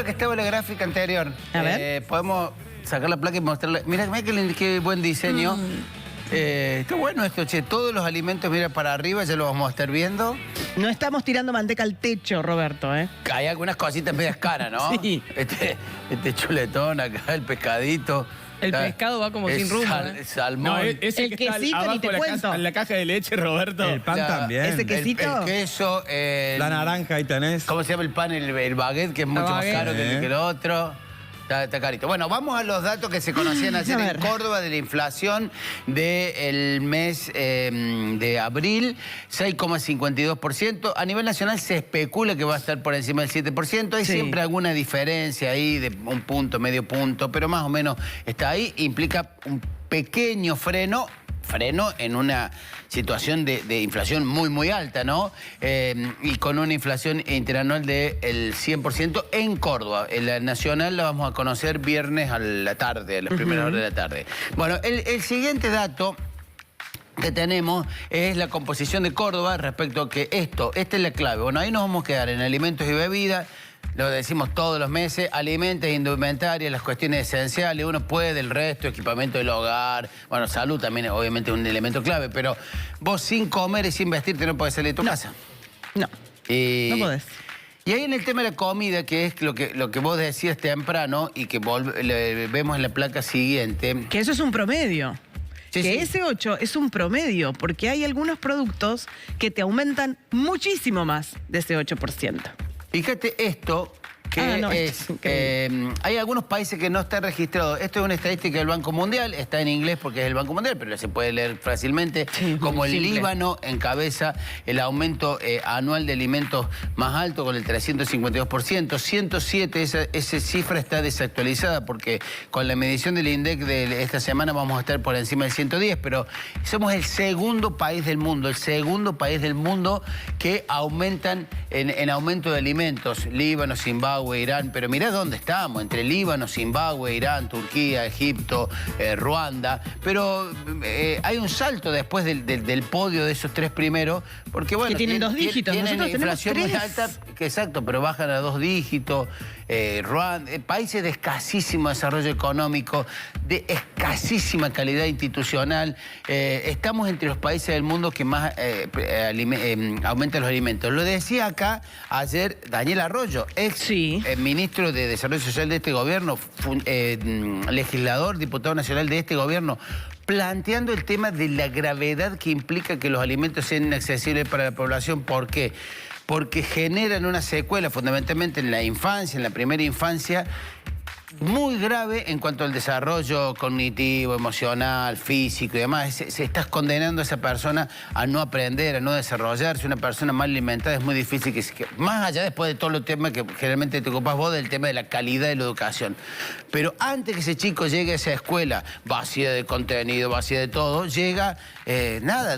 que estaba en la gráfica anterior. A ver. Podemos sacar la placa y mostrarla. Mira qué buen diseño. Está bueno esto, che. Todos los alimentos, mira, para arriba, ya lo vamos a estar viendo. No estamos tirando manteca al techo, Roberto, ¿eh? Hay algunas cositas medias caras, ¿no? Sí. Este chuletón acá, el pescadito. El pescado va como sin rumbo. Salmón. No, ese El que está quesito, abajo ni te de cuento. la caja de leche, Roberto. El pan también. Ese quesito. El queso. La naranja ahí tenés. ¿Cómo se llama el pan? El baguette, que es mucho más baguette. caro que el otro. Está carito. Bueno, vamos a los datos que se conocían ayer en Córdoba de la inflación del mes de abril, 6,52%. A nivel nacional se especula que va a estar por encima del 7%. Hay siempre alguna diferencia ahí de un punto, medio punto, pero más o menos está ahí. Implica un pequeño freno en una situación de inflación muy, muy alta, ¿no? Y con una inflación interanual del 100% en Córdoba. En la nacional la vamos a conocer viernes a la tarde, a las primeras horas de la tarde. Bueno, el siguiente dato que tenemos es la composición de Córdoba respecto a que esta es la clave. Bueno, ahí nos vamos a quedar en alimentos y bebidas. Lo decimos todos los meses, alimentos, indumentaria, las cuestiones esenciales, uno puede, el resto, equipamiento del hogar, bueno, salud también obviamente es un elemento clave, pero vos sin comer y sin vestirte no podés salir de tu casa. No, no podés. Y ahí en el tema de la comida, que es lo que vos decías temprano y que vemos en la placa siguiente. Que eso es un promedio. Sí, que sí. ese 8 es un promedio, porque hay algunos productos que te aumentan muchísimo más de ese 8%. Fíjate esto, que hay algunos países que no está registrado. Esto es una estadística del Banco Mundial, está en inglés porque es el Banco Mundial, pero se puede leer fácilmente. Sí, como el simple. Líbano encabeza el aumento anual de alimentos más alto con el 352%. 107, esa cifra está desactualizada porque con la medición del INDEC de esta semana vamos a estar por encima del 110, pero somos el segundo país del mundo, que aumentan en aumento de alimentos. Líbano, Zimbabue, Irán, pero mirá dónde estamos, entre Líbano, Zimbabue, Irán, Turquía, Egipto, Ruanda, pero hay un salto después del podio de esos tres primeros, porque bueno, que tienen dos dígitos, tienen nosotros inflación tenemos muy 3. alta, que exacto, pero bajan a 2 dígitos, Ruanda, países de escasísimo desarrollo económico, de escasísima calidad institucional, estamos entre los países del mundo que más aumentan los alimentos. Lo decía acá ayer Daniel Arroyo, ministro de Desarrollo Social de este gobierno, legislador, diputado nacional de este gobierno, planteando el tema de la gravedad que implica que los alimentos sean inaccesibles para la población. ¿Por qué? Porque generan una secuela fundamentalmente en la infancia, en la primera infancia, muy grave en cuanto al desarrollo cognitivo, emocional, físico y demás. Se estás condenando a esa persona a no aprender, a no desarrollarse. Una persona mal alimentada es muy difícil que más allá después de todos los temas que generalmente te ocupás vos, del tema de la calidad de la educación. Pero antes que ese chico llegue a esa escuela vacía de contenido, vacía de todo, llega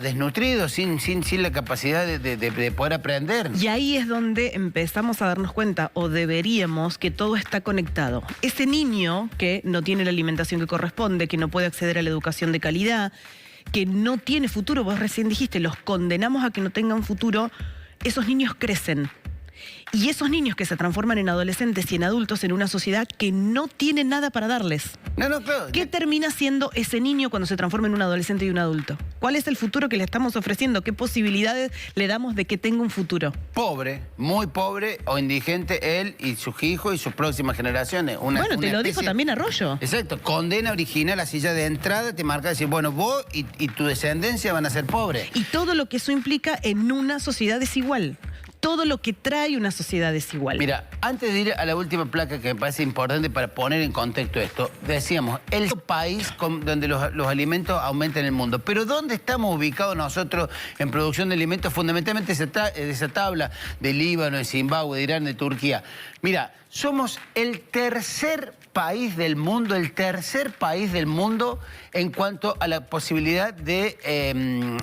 desnutrido, sin la capacidad de poder aprender. Y ahí es donde empezamos a darnos cuenta, o deberíamos, que todo está conectado. Ese niño que no tiene la alimentación que corresponde, que no puede acceder a la educación de calidad, que no tiene futuro, vos recién dijiste, los condenamos a que no tengan futuro, esos niños crecen. Y esos niños que se transforman en adolescentes y en adultos en una sociedad que no tiene nada para darles. Claro. ¿Qué termina siendo ese niño cuando se transforma en un adolescente y un adulto? ¿Cuál es el futuro que le estamos ofreciendo? ¿Qué posibilidades le damos de que tenga un futuro? Pobre, muy pobre o indigente él y sus hijos y sus próximas generaciones. Te lo dijo también Arroyo. Exacto, condena original, así ya de entrada te marca decir, bueno, vos y tu descendencia van a ser pobres. Y todo lo que eso implica en una sociedad desigual. Todo lo que trae una sociedad desigual. Mira, antes de ir a la última placa que me parece importante para poner en contexto esto, decíamos, el país donde los alimentos aumentan en el mundo. Pero ¿dónde estamos ubicados nosotros en producción de alimentos? Fundamentalmente esa tabla de Líbano, de Zimbabue, de Irán, de Turquía. Mira, somos el tercer país del mundo en cuanto a la posibilidad de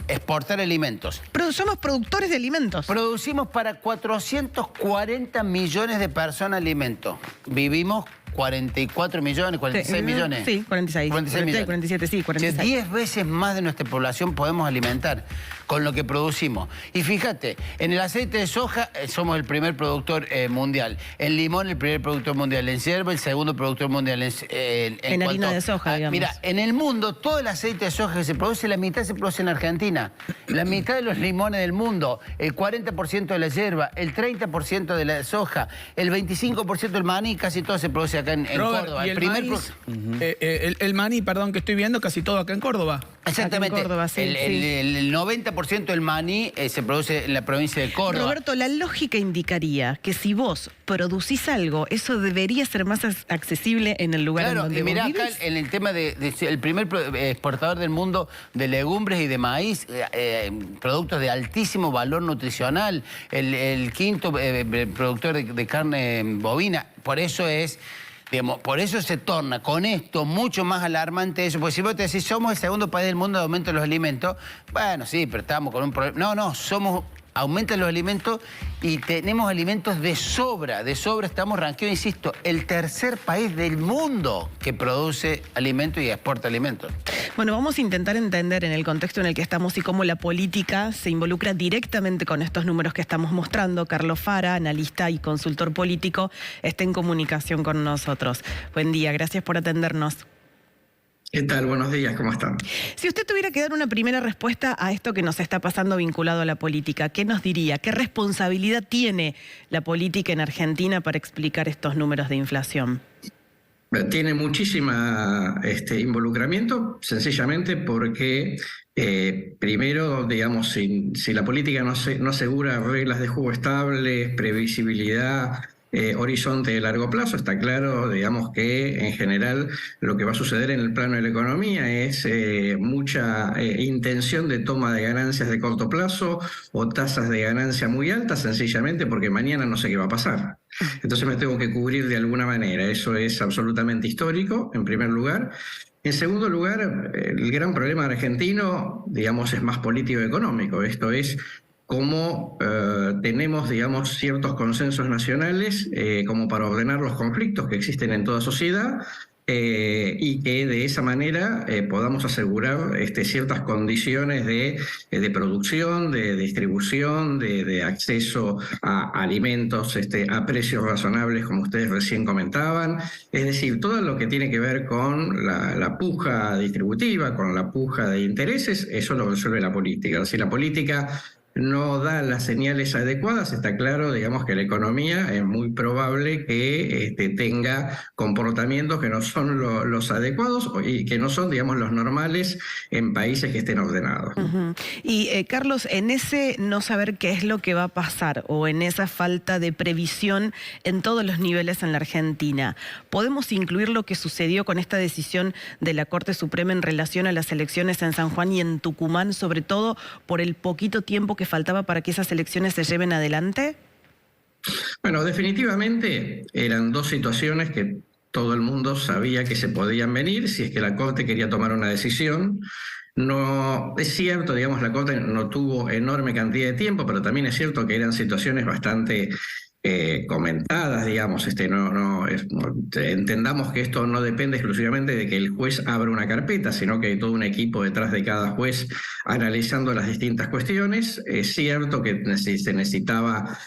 exportar alimentos. Pero somos productores de alimentos. Producimos para 440 millones de personas alimentos. Vivimos 44 millones, 46 millones. Sí, 46. 46 millones. 47, sí, 46. 10 veces más de nuestra población podemos alimentar. con lo que producimos. Y fíjate, en el aceite de soja somos el primer productor mundial, en limón el primer productor mundial, en yerba el segundo productor mundial. En harina de soja, digamos. Mira, en el mundo todo el aceite de soja que se produce, la mitad se produce en Argentina, la mitad de los limones del mundo, el 40% de la yerba, el 30% de la soja, el 25% del maní, casi todo se produce acá en Robert, Córdoba. y el maní, perdón, que estoy viendo, casi todo acá en Córdoba. Exactamente. Acá en Córdoba, sí, el 90% del maní se produce en la provincia de Córdoba. Roberto, la lógica indicaría que si vos producís algo, eso debería ser más accesible en el lugar en donde vos mirá, vivís. acá en el tema el primer exportador del mundo de legumbres y de maíz, productos de altísimo valor nutricional, el quinto productor de carne bovina. Por eso es... Digamos, por eso se torna con esto mucho más alarmante eso, porque si vos te decís, somos el segundo país del mundo de aumento de los alimentos, bueno, sí, pero estamos con un problema. No, aumentan los alimentos y tenemos alimentos de sobra, estamos rankeados, insisto, el tercer país del mundo que produce alimentos y exporta alimentos. Bueno, vamos a intentar entender en el contexto en el que estamos y cómo la política se involucra directamente con estos números que estamos mostrando. Carlos Fara, analista y consultor político, está en comunicación con nosotros. Buen día, gracias por atendernos. ¿Qué tal? Buenos días, ¿cómo están? Si usted tuviera que dar una primera respuesta a esto que nos está pasando vinculado a la política, ¿qué nos diría? ¿Qué responsabilidad tiene la política en Argentina para explicar estos números de inflación? Tiene muchísima involucramiento, sencillamente porque primero, digamos, si la política no asegura reglas de juego estables, previsibilidad, horizonte de largo plazo, está claro, digamos, que en general lo que va a suceder en el plano de la economía es mucha intención de toma de ganancias de corto plazo o tasas de ganancia muy altas, sencillamente porque mañana no sé qué va a pasar. Entonces me tengo que cubrir de alguna manera. Eso es absolutamente histórico, en primer lugar. En segundo lugar, el gran problema argentino, digamos, es más político-económico. Esto es cómo tenemos, digamos, ciertos consensos nacionales como para ordenar los conflictos que existen en toda sociedad y que de esa manera podamos asegurar ciertas condiciones de producción, de distribución, de acceso a alimentos a precios razonables, como ustedes recién comentaban. Es decir, todo lo que tiene que ver con la puja distributiva, con la puja de intereses, eso lo resuelve la política. Si la política no da las señales adecuadas, está claro, digamos, que la economía es muy probable que tenga comportamientos que no son los adecuados y que no son, digamos, los normales en países que estén ordenados. Y Carlos, en ese no saber qué es lo que va a pasar o en esa falta de previsión en todos los niveles en la Argentina, ¿podemos incluir lo que sucedió con esta decisión de la Corte Suprema en relación a las elecciones en San Juan y en Tucumán, sobre todo por el poquito tiempo que faltaba para que esas elecciones se lleven adelante? Bueno, definitivamente eran dos situaciones que todo el mundo sabía que se podían venir si es que la Corte quería tomar una decisión. No es cierto, digamos, la Corte no tuvo enorme cantidad de tiempo, pero también es cierto que eran situaciones bastante comentadas, digamos. Entendamos que esto no depende exclusivamente de que el juez abra una carpeta, sino que hay todo un equipo detrás de cada juez analizando las distintas cuestiones. Es cierto que se necesitaba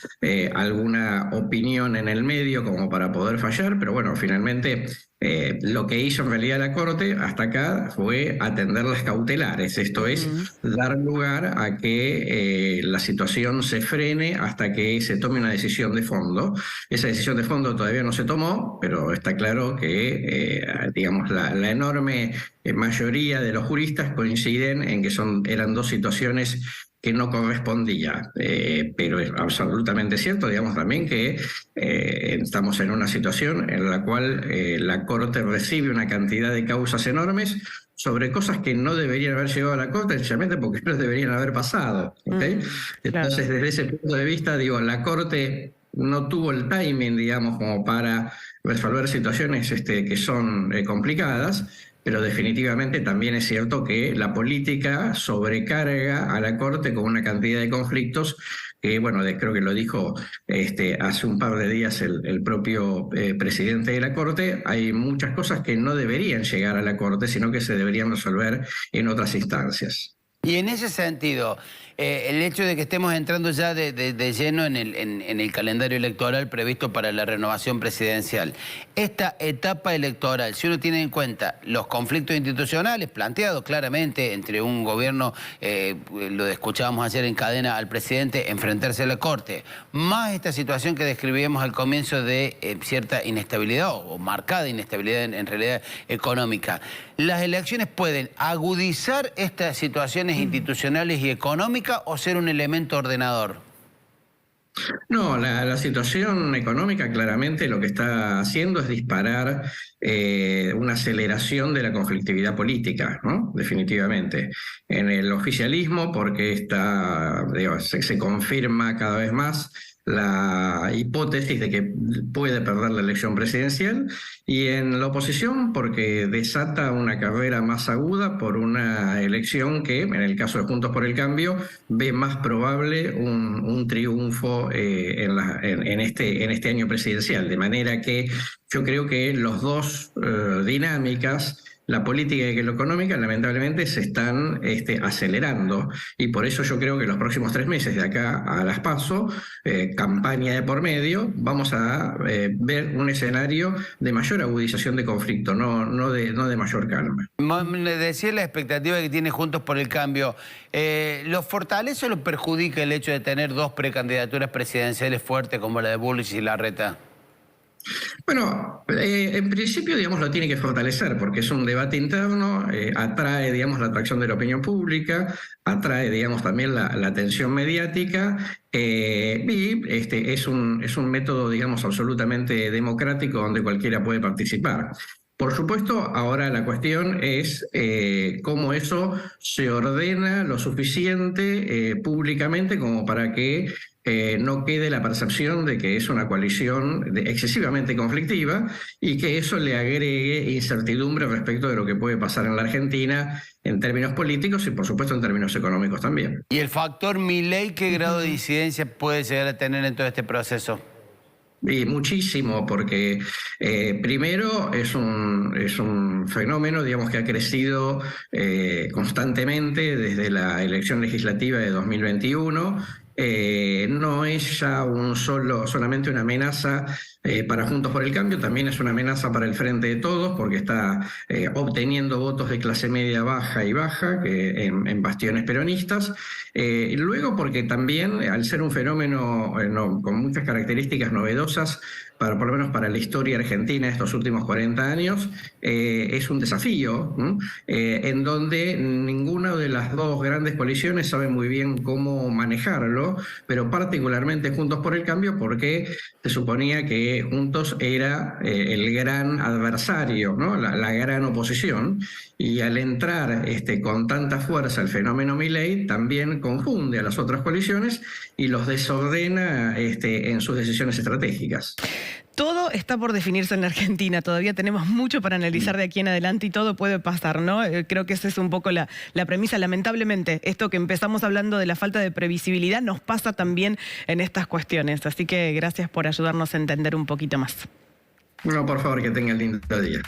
alguna opinión en el medio como para poder fallar, pero bueno, finalmente lo que hizo en realidad la Corte hasta acá fue atender las cautelares, esto es, dar lugar a que la situación se frene hasta que se tome una decisión de fondo. Esa decisión de fondo todavía no se tomó, pero está claro que, digamos, la enorme mayoría de los juristas coinciden en que eran dos situaciones que no correspondía, pero es absolutamente cierto, digamos, también que estamos en una situación en la cual la Corte recibe una cantidad de causas enormes sobre cosas que no deberían haber llegado a la Corte, sencillamente porque no deberían haber pasado. ¿Okay? Entonces, desde ese punto de vista, digo, la Corte no tuvo el timing, digamos, como para resolver situaciones que son complicadas, pero definitivamente también es cierto que la política sobrecarga a la Corte con una cantidad de conflictos que, bueno, creo que lo dijo hace un par de días el propio presidente de la Corte. Hay muchas cosas que no deberían llegar a la Corte, sino que se deberían resolver en otras instancias. Y en ese sentido, el hecho de que estemos entrando ya de lleno en el calendario electoral previsto para la renovación presidencial, esta etapa electoral, si uno tiene en cuenta los conflictos institucionales planteados claramente entre un gobierno, lo escuchábamos ayer en cadena al presidente, enfrentarse a la Corte, más esta situación que describíamos al comienzo de cierta inestabilidad o marcada inestabilidad en realidad económica, ¿las elecciones pueden agudizar estas situaciones institucionales y económicas o ser un elemento ordenador? No, la situación económica claramente lo que está haciendo es disparar una aceleración de la conflictividad política, ¿no? Definitivamente. En el oficialismo, porque se confirma cada vez más la hipótesis de que puede perder la elección presidencial, y en la oposición porque desata una carrera más aguda por una elección que, en el caso de Juntos por el Cambio, ve más probable un triunfo en este año presidencial. De manera que yo creo que los dos dinámicas, la política y la económica, lamentablemente se están acelerando, y por eso yo creo que los próximos 3 meses de acá a las PASO, campaña de por medio, vamos a ver un escenario de mayor agudización de conflicto, no de mayor calma. Le decía la expectativa que tiene Juntos por el Cambio. ¿Lo fortalece o lo perjudica el hecho de tener 2 precandidaturas presidenciales fuertes como la de Bullrich y Larreta? Bueno, en principio, digamos, lo tiene que fortalecer porque es un debate interno, atrae, digamos, la atracción de la opinión pública, atrae, digamos, también la atención mediática, y es un método, digamos, absolutamente democrático donde cualquiera puede participar. Por supuesto, ahora la cuestión es cómo eso se ordena lo suficiente públicamente como para que no quede la percepción de que es una coalición excesivamente conflictiva y que eso le agregue incertidumbre respecto de lo que puede pasar en la Argentina en términos políticos y, por supuesto, en términos económicos también. ¿Y el factor Milei qué grado de incidencia puede llegar a tener en todo este proceso? Y muchísimo, porque primero es un fenómeno, digamos, que ha crecido constantemente desde la elección legislativa de 2021. No es ya solamente una amenaza para Juntos por el Cambio, también es una amenaza para el Frente de Todos, porque está obteniendo votos de clase media baja y baja en bastiones peronistas. Luego porque también, al ser un fenómeno con muchas características novedosas, por lo menos para la historia argentina de estos últimos 40 años, es un desafío, en donde ninguna de las dos grandes coaliciones sabe muy bien cómo manejarlo, pero particularmente Juntos por el Cambio, porque se suponía que Juntos era el gran adversario, ¿no? la gran oposición, y al entrar con tanta fuerza el fenómeno Milei, también confunde a las otras coaliciones y los desordena en sus decisiones estratégicas. Todo está por definirse en la Argentina, todavía tenemos mucho para analizar de aquí en adelante y todo puede pasar, ¿no? Creo que esa es un poco la premisa. Lamentablemente, esto que empezamos hablando de la falta de previsibilidad nos pasa también en estas cuestiones. Así que gracias por ayudarnos a entender un poquito más. No, por favor, que tengan lindo día.